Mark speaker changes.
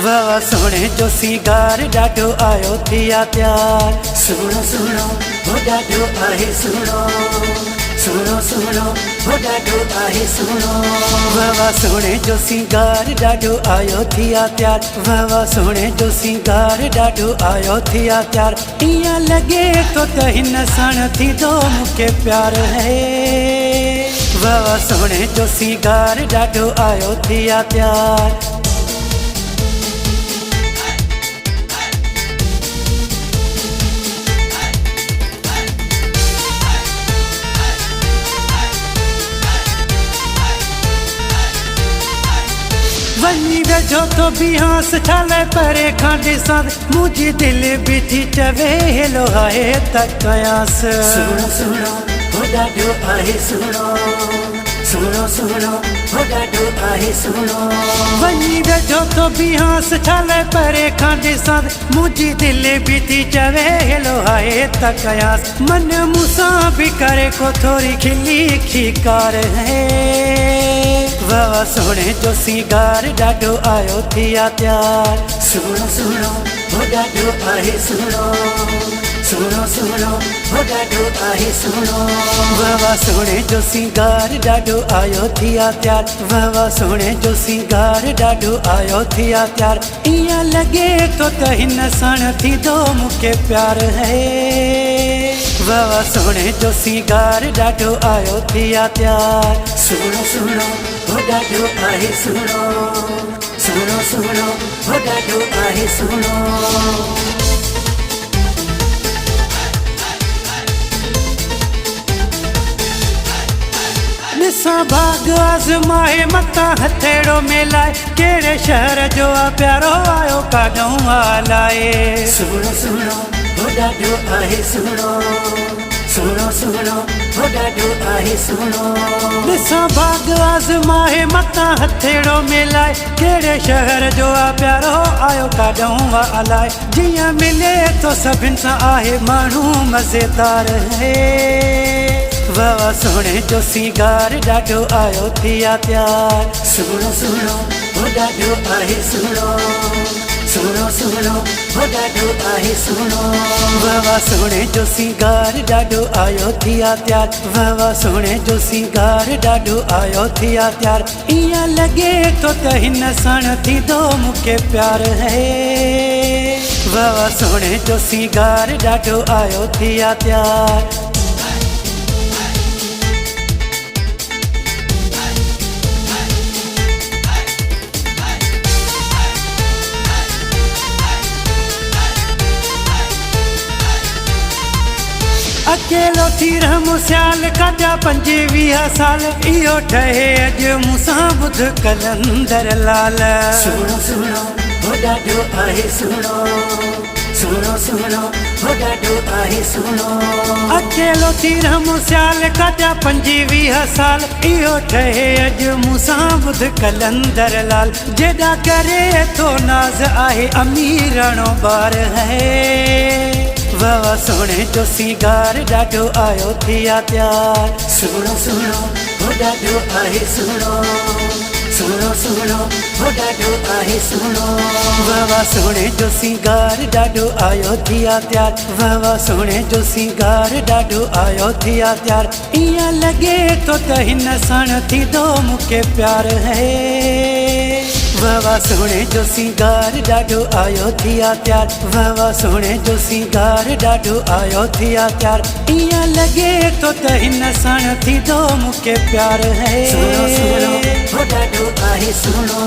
Speaker 1: वाह सोने जो सिंगार डाढो आयो थिया प्यार। सुनो सुनो हो डाढो आहे सुनो, सुनो सुनो हो डाढो आहे सुनो। वाह सोने जो सिंगार डाढो आयो थिया प्यार। वाह सोने जो सिंगार डाढो आयो थिया प्यार। इया लगे तो हिन साण थींदो मूंखे प्यार है। वाह सोने जो सिंगार डाढो आयो थिया प्यार। वनी वेझो तो बिहास ठाले परे खां ॾिसां मुंहिंजी दिलि बीठी चवे हेलो आहे त कयांस। सुनो सुनो हो डाढो आहे सुनो, सुनो सुनो हो डाढो आहे सुनो। वनी वेझो तो बिहास ठाले परे खां ॾिसां मुंहिंजी दिलि बीठी चवे हेलो आहे त कयांस। मन मूंसां बि करे को थोरी खिली खिकार है। वाह सोने जो सिंगार डाढो आयो थिया प्यार। सुनो सुनो हो डाढो आहे सुनो, सुनो सुनो हो डाढो आहे सुनो। वाह सोने जो सिंगार डाढो आयो थिया प्यार। वाह सोने जो सिंगार डाढो आयो थिया प्यार। इया लगे तो हिन साण थींदो मूंखे प्यार है। वाह सोने जो सिंगार डाढो आयो थिया प्यार। सुनो सुनो हो डाढो आहे सुनो, सुनो सुनो हो डाढो आहे सुनो। ॾिसां भाग आज़माए मथां हथेड़ो मिलाए कहिड़े शहर जो आ प्यारो आयो काॾों आलाए। सुनो सुनो हो डाढो आहे सुनो, सुनो सुनो हो डाढो आहे सुनो। ॾिसां भाग आज़माए मथां हथेड़ो मिलाए कहिड़े शहर जो आ प्यारो आयो काॾों अलाए। जीअं मिले तो सभिनि सां आहे माण्हू मज़ेदार है। वाह सोने जो सिंगार डाढो आयो थिया प्यार। सुनो सुनो हो डाढो आहे सुनो, सुनो सुनो हो डाढो आहे सुनो। वाह सोने जो सिंगार डाढो आयो थिया प्यार। वाह सोने जो सिंगार डाढो आयो थिया प्यार। इया लगे तो हिन साण थींदो मूंखे प्यार है। वाह सोने जो सिंगार डाढो आयो थिया प्यार। अकेलो थी रहमु सियाल काॾा 25 साल इहो ठहे अॼु मूंसां ॿुध कलंदर लाल। सुनो सुनो हो डाढो आहे सुनो, सुनो सुनो हो डाढो आहे सुनो। अकेलो थी रहमु सियाल काॾा 25 साल इहो ठहे अॼु मूंसां ॿुध कलंदर लाल। जेॾा करे तो नाज़ आहे अमीराणो ॿार है। वाह सोने जो सिंगार डाढो आयो थिया प्यार। सुनो सुनो हो डाढो आहे सुनो, सुनो सुनो हो डाढो आहे सुनो। वाह सोने जो सिंगार डाढो आयो थिया प्यार। वाह सोने जो सिंगार डाढो आयो थिया प्यार। इया लगे तो हिन साण थींदो मूंखे प्यार है। वाह सोने जो सिंगार डाढो आयो थिया प्यार। वाह सोने जो सिंगार डाढो आयो थिया प्यार। इया लगे तो हिन साण थींदो मूंखे प्यार है। सुनो सुनो हो डाढो आहे सुनो।